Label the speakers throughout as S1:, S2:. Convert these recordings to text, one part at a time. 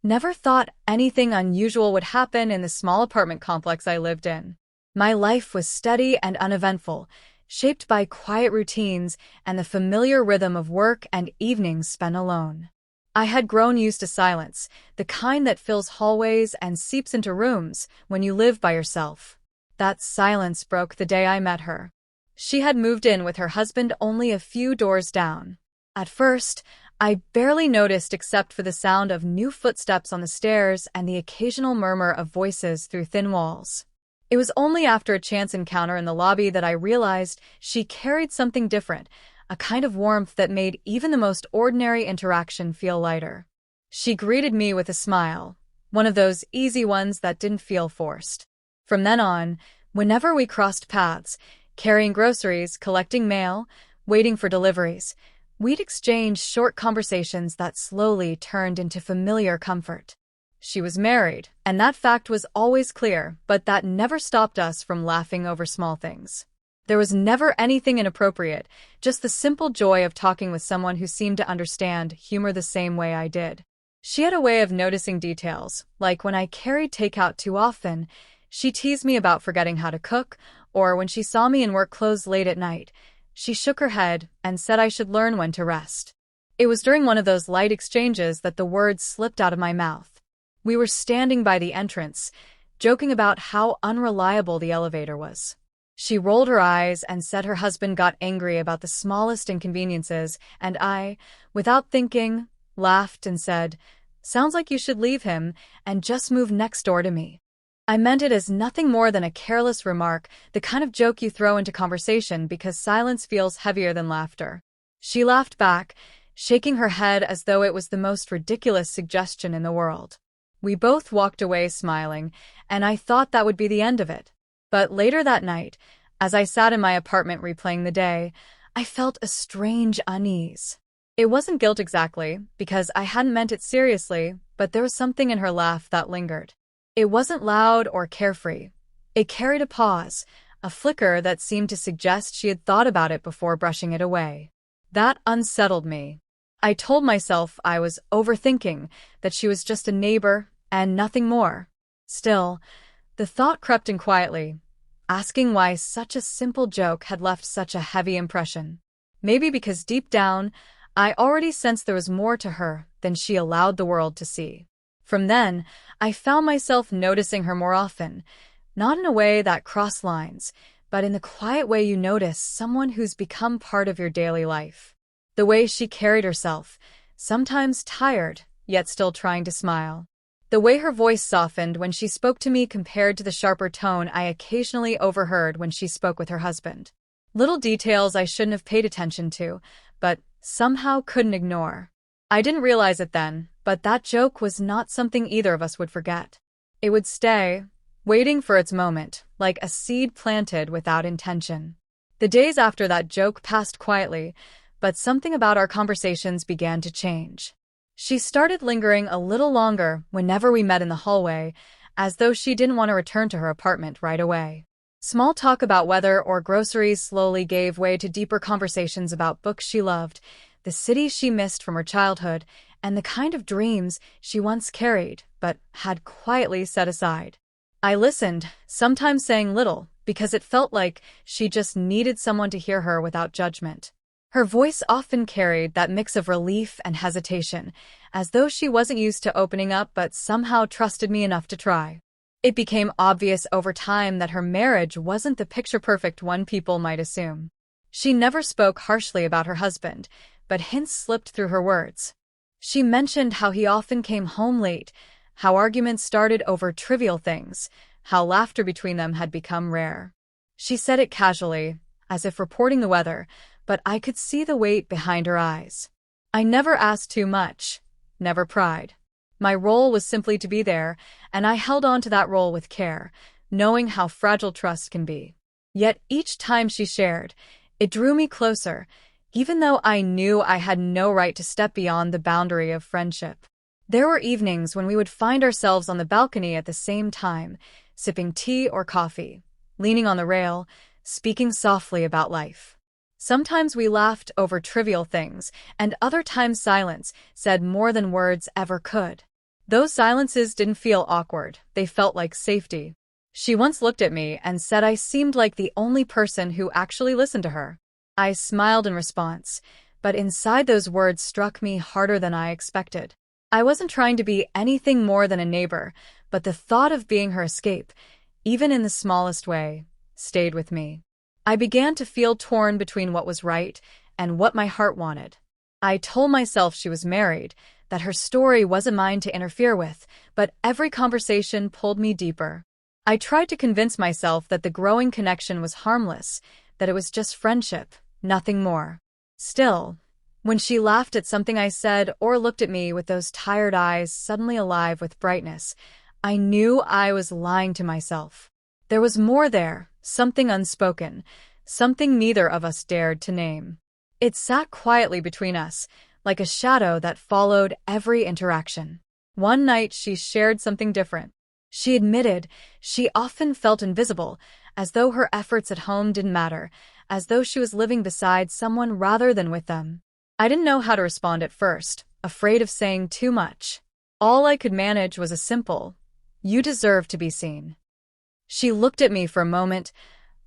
S1: Never thought anything unusual would happen in the small apartment complex I lived in. My life was steady and uneventful, shaped by quiet routines and the familiar rhythm of work and evenings spent alone. I had grown used to silence, the kind that fills hallways and seeps into rooms when you live by yourself. That silence broke the day I met her. She had moved in with her husband only a few doors down. At first, I barely noticed except for the sound of new footsteps on the stairs and the occasional murmur of voices through thin walls. It was only after a chance encounter in the lobby that I realized she carried something different, a kind of warmth that made even the most ordinary interaction feel lighter. She greeted me with a smile, one of those easy ones that didn't feel forced. From then on, whenever we crossed paths, carrying groceries, collecting mail, waiting for deliveries, we'd exchange short conversations that slowly turned into familiar comfort. She was married, and that fact was always clear, but that never stopped us from laughing over small things. There was never anything inappropriate, just the simple joy of talking with someone who seemed to understand humor the same way I did. She had a way of noticing details, like when I carried takeout too often, she teased me about forgetting how to cook, or when she saw me in work clothes late at night, she shook her head and said I should learn when to rest. It was during one of those light exchanges that the words slipped out of my mouth. We were standing by the entrance, joking about how unreliable the elevator was. She rolled her eyes and said her husband got angry about the smallest inconveniences, and I, without thinking, laughed and said, "Sounds like you should leave him and just move next door to me." I meant it as nothing more than a careless remark, the kind of joke you throw into conversation because silence feels heavier than laughter. She laughed back, shaking her head as though it was the most ridiculous suggestion in the world. We both walked away smiling, and I thought that would be the end of it. But later that night, as I sat in my apartment replaying the day, I felt a strange unease. It wasn't guilt exactly, because I hadn't meant it seriously, but there was something in her laugh that lingered. It wasn't loud or carefree. It carried a pause, a flicker that seemed to suggest she had thought about it before brushing it away. That unsettled me. I told myself I was overthinking, that she was just a neighbor and nothing more. Still, the thought crept in quietly, asking why such a simple joke had left such a heavy impression. Maybe because deep down, I already sensed there was more to her than she allowed the world to see. From then, I found myself noticing her more often, not in a way that crossed lines, but in the quiet way you notice someone who's become part of your daily life. The way she carried herself, sometimes tired, yet still trying to smile. The way her voice softened when she spoke to me compared to the sharper tone I occasionally overheard when she spoke with her husband. Little details I shouldn't have paid attention to, but somehow couldn't ignore. I didn't realize it then, but that joke was not something either of us would forget. It would stay, waiting for its moment, like a seed planted without intention. The days after that joke passed quietly, but something about our conversations began to change. She started lingering a little longer whenever we met in the hallway, as though she didn't want to return to her apartment right away. Small talk about weather or groceries slowly gave way to deeper conversations about books she loved, the city she missed from her childhood, and the kind of dreams she once carried but had quietly set aside. I listened, sometimes saying little, because it felt like she just needed someone to hear her without judgment. Her voice often carried that mix of relief and hesitation, as though she wasn't used to opening up but somehow trusted me enough to try. It became obvious over time that her marriage wasn't the picture-perfect one people might assume. She never spoke harshly about her husband, but hints slipped through her words. She mentioned how he often came home late, how arguments started over trivial things, how laughter between them had become rare. She said it casually, as if reporting the weather, but I could see the weight behind her eyes. I never asked too much, never pried. My role was simply to be there, and I held on to that role with care, knowing how fragile trust can be. Yet each time she shared, it drew me closer, even though I knew I had no right to step beyond the boundary of friendship. There were evenings when we would find ourselves on the balcony at the same time, sipping tea or coffee, leaning on the rail, speaking softly about life. Sometimes we laughed over trivial things, and other times silence said more than words ever could. Those silences didn't feel awkward, they felt like safety. She once looked at me and said I seemed like the only person who actually listened to her. I smiled in response, but inside those words struck me harder than I expected. I wasn't trying to be anything more than a neighbor, but the thought of being her escape, even in the smallest way, stayed with me. I began to feel torn between what was right and what my heart wanted. I told myself she was married, that her story wasn't mine to interfere with, but every conversation pulled me deeper. I tried to convince myself that the growing connection was harmless, that it was just friendship, nothing more. Still, when she laughed at something I said or looked at me with those tired eyes suddenly alive with brightness, I knew I was lying to myself. There was more there, something unspoken, something neither of us dared to name. It sat quietly between us, like a shadow that followed every interaction. One night she shared something different. She admitted she often felt invisible, as though her efforts at home didn't matter, as though she was living beside someone rather than with them. I didn't know how to respond at first, afraid of saying too much. All I could manage was a simple, "You deserve to be seen." She looked at me for a moment,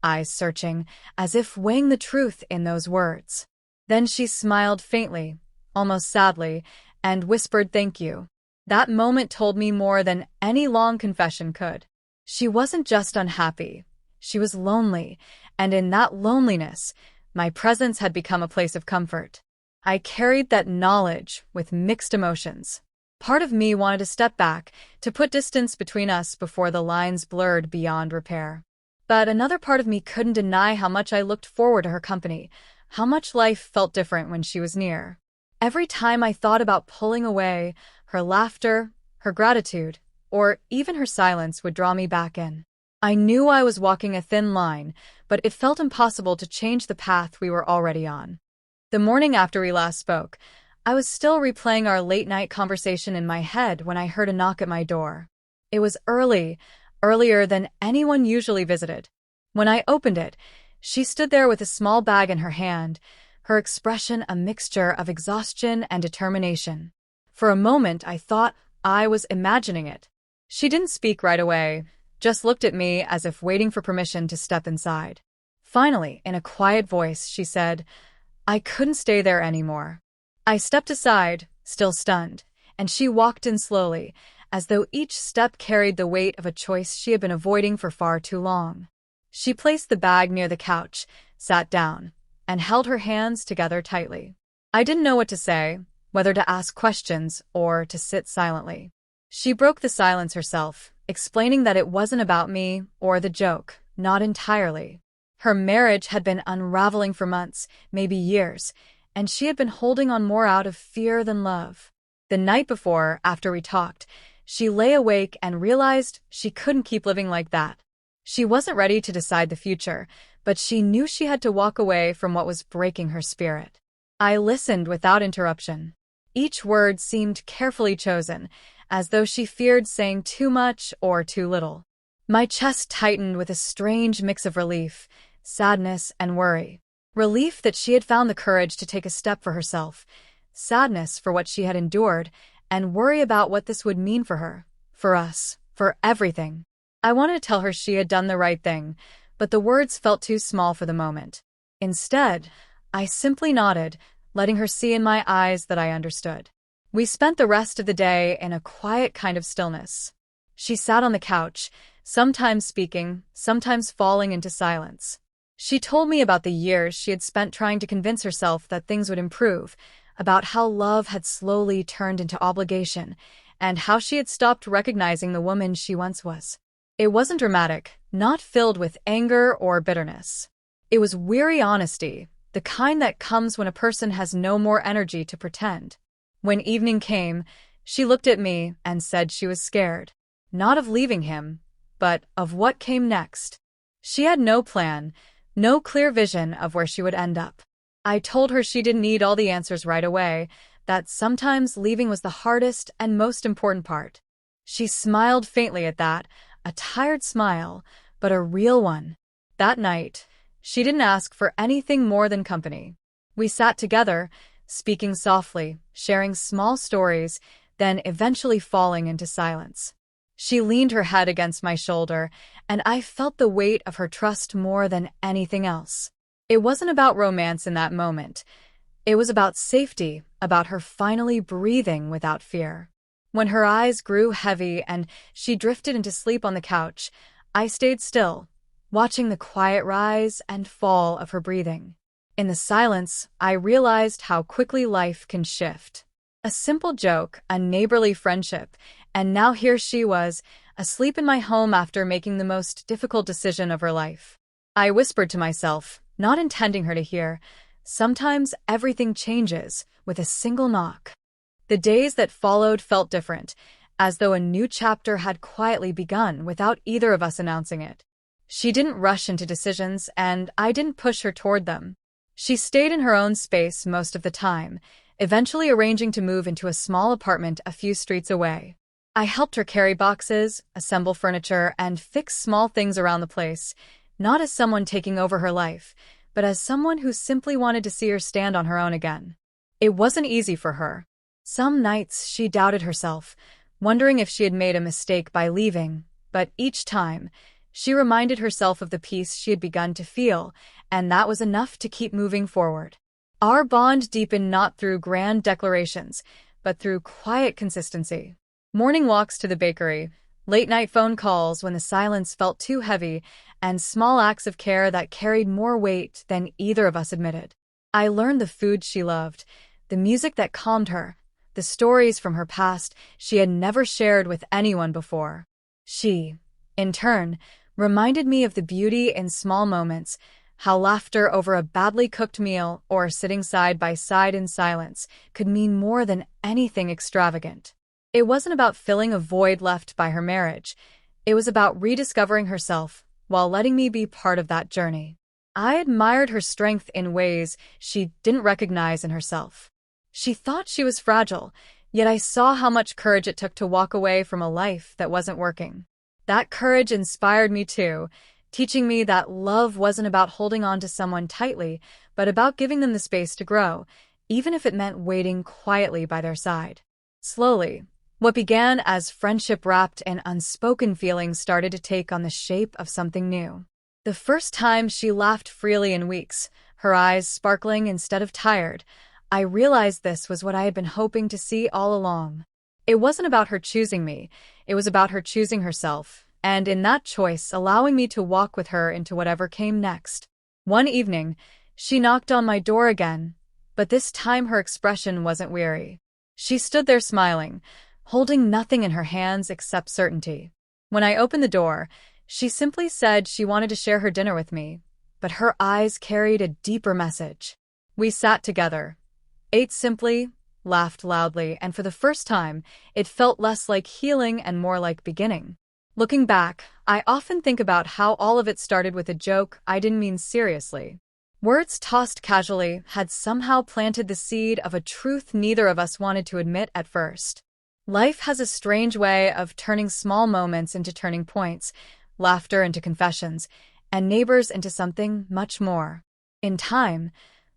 S1: eyes searching, as if weighing the truth in those words. Then she smiled faintly, almost sadly, and whispered thank you. That moment told me more than any long confession could. She wasn't just unhappy, she was lonely, and in that loneliness, my presence had become a place of comfort. I carried that knowledge with mixed emotions. Part of me wanted to step back, to put distance between us before the lines blurred beyond repair. But another part of me couldn't deny how much I looked forward to her company, how much life felt different when she was near. Every time I thought about pulling away, her laughter, her gratitude, or even her silence would draw me back in. I knew I was walking a thin line, but it felt impossible to change the path we were already on. The morning after we last spoke, I was still replaying our late-night conversation in my head when I heard a knock at my door. It was early, earlier than anyone usually visited. When I opened it, she stood there with a small bag in her hand, her expression a mixture of exhaustion and determination. For a moment, I thought I was imagining it. She didn't speak right away, just looked at me as if waiting for permission to step inside. Finally, in a quiet voice, she said, "I couldn't stay there anymore." I stepped aside, still stunned, and she walked in slowly, as though each step carried the weight of a choice she had been avoiding for far too long. She placed the bag near the couch, sat down, and held her hands together tightly. I didn't know what to say, whether to ask questions or to sit silently. She broke the silence herself, explaining that it wasn't about me or the joke, not entirely. Her marriage had been unraveling for months, maybe years, and she had been holding on more out of fear than love. The night before, after we talked, she lay awake and realized she couldn't keep living like that. She wasn't ready to decide the future, but she knew she had to walk away from what was breaking her spirit. I listened without interruption. Each word seemed carefully chosen, as though she feared saying too much or too little. My chest tightened with a strange mix of relief, sadness, and worry. Relief that she had found the courage to take a step for herself, sadness for what she had endured, and worry about what this would mean for her, for us, for everything. I wanted to tell her she had done the right thing, but the words felt too small for the moment. Instead, I simply nodded, letting her see in my eyes that I understood. We spent the rest of the day in a quiet kind of stillness. She sat on the couch, sometimes speaking, sometimes falling into silence. She told me about the years she had spent trying to convince herself that things would improve, about how love had slowly turned into obligation, and how she had stopped recognizing the woman she once was. It wasn't dramatic, not filled with anger or bitterness. It was weary honesty, the kind that comes when a person has no more energy to pretend. When evening came, she looked at me and said she was scared. Not of leaving him, but of what came next. She had no plan, no clear vision of where she would end up. I told her she didn't need all the answers right away, that sometimes leaving was the hardest and most important part. She smiled faintly at that, a tired smile, but a real one. That night, she didn't ask for anything more than company. We sat together, speaking softly, sharing small stories, then eventually falling into silence. She leaned her head against my shoulder, and I felt the weight of her trust more than anything else. It wasn't about romance in that moment. It was about safety, about her finally breathing without fear. When her eyes grew heavy and she drifted into sleep on the couch, I stayed still, watching the quiet rise and fall of her breathing. In the silence, I realized how quickly life can shift. A simple joke, a neighborly friendship, and now here she was, asleep in my home after making the most difficult decision of her life. I whispered to myself, not intending her to hear, sometimes everything changes with a single knock. The days that followed felt different, as though a new chapter had quietly begun without either of us announcing it. She didn't rush into decisions, and I didn't push her toward them. She stayed in her own space most of the time, eventually arranging to move into a small apartment a few streets away. I helped her carry boxes, assemble furniture, and fix small things around the place, not as someone taking over her life, but as someone who simply wanted to see her stand on her own again. It wasn't easy for her. Some nights she doubted herself, wondering if she had made a mistake by leaving, but each time, she reminded herself of the peace she had begun to feel, and that was enough to keep moving forward. Our bond deepened not through grand declarations, but through quiet consistency. Morning walks to the bakery, late-night phone calls when the silence felt too heavy, and small acts of care that carried more weight than either of us admitted. I learned the food she loved, the music that calmed her, the stories from her past she had never shared with anyone before. She, in turn, reminded me of the beauty in small moments, how laughter over a badly cooked meal or sitting side by side in silence could mean more than anything extravagant. It wasn't about filling a void left by her marriage. It was about rediscovering herself while letting me be part of that journey. I admired her strength in ways she didn't recognize in herself. She thought she was fragile, yet I saw how much courage it took to walk away from a life that wasn't working. That courage inspired me too, teaching me that love wasn't about holding on to someone tightly, but about giving them the space to grow, even if it meant waiting quietly by their side. Slowly, what began as friendship wrapped in unspoken feelings started to take on the shape of something new. The first time she laughed freely in weeks, her eyes sparkling instead of tired, I realized this was what I had been hoping to see all along. It wasn't about her choosing me, it was about her choosing herself, and in that choice allowing me to walk with her into whatever came next. One evening, she knocked on my door again, but this time her expression wasn't weary. She stood there smiling, holding nothing in her hands except certainty. When I opened the door, she simply said she wanted to share her dinner with me, but her eyes carried a deeper message. We sat together, ate simply, laughed loudly, and for the first time, it felt less like healing and more like beginning. Looking back, I often think about how all of it started with a joke I didn't mean seriously. Words tossed casually had somehow planted the seed of a truth neither of us wanted to admit at first. Life has a strange way of turning small moments into turning points, laughter into confessions, and neighbors into something much more. In time,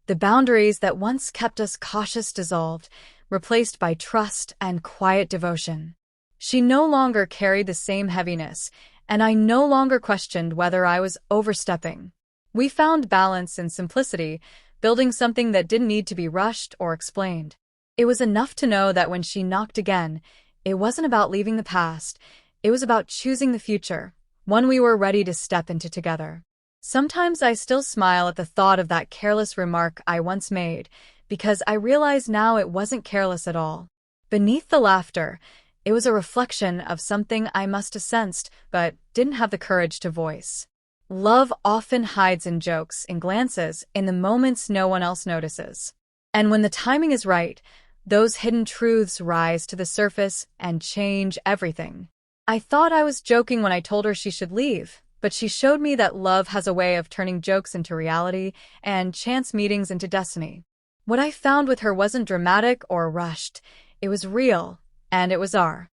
S1: the boundaries that once kept us cautious dissolved, replaced by trust and quiet devotion. She no longer carried the same heaviness, and I no longer questioned whether I was overstepping. We found balance in simplicity, building something that didn't need to be rushed or explained. It was enough to know that when she knocked again, it wasn't about leaving the past, it was about choosing the future, one we were ready to step into together. Sometimes I still smile at the thought of that careless remark I once made, because I realize now it wasn't careless at all. Beneath the laughter, it was a reflection of something I must have sensed, but didn't have the courage to voice. Love often hides in jokes, in glances, in the moments no one else notices. And when the timing is right, those hidden truths rise to the surface and change everything. I thought I was joking when I told her she should leave, but she showed me that love has a way of turning jokes into reality and chance meetings into destiny. What I found with her wasn't dramatic or rushed. It was real, and it was our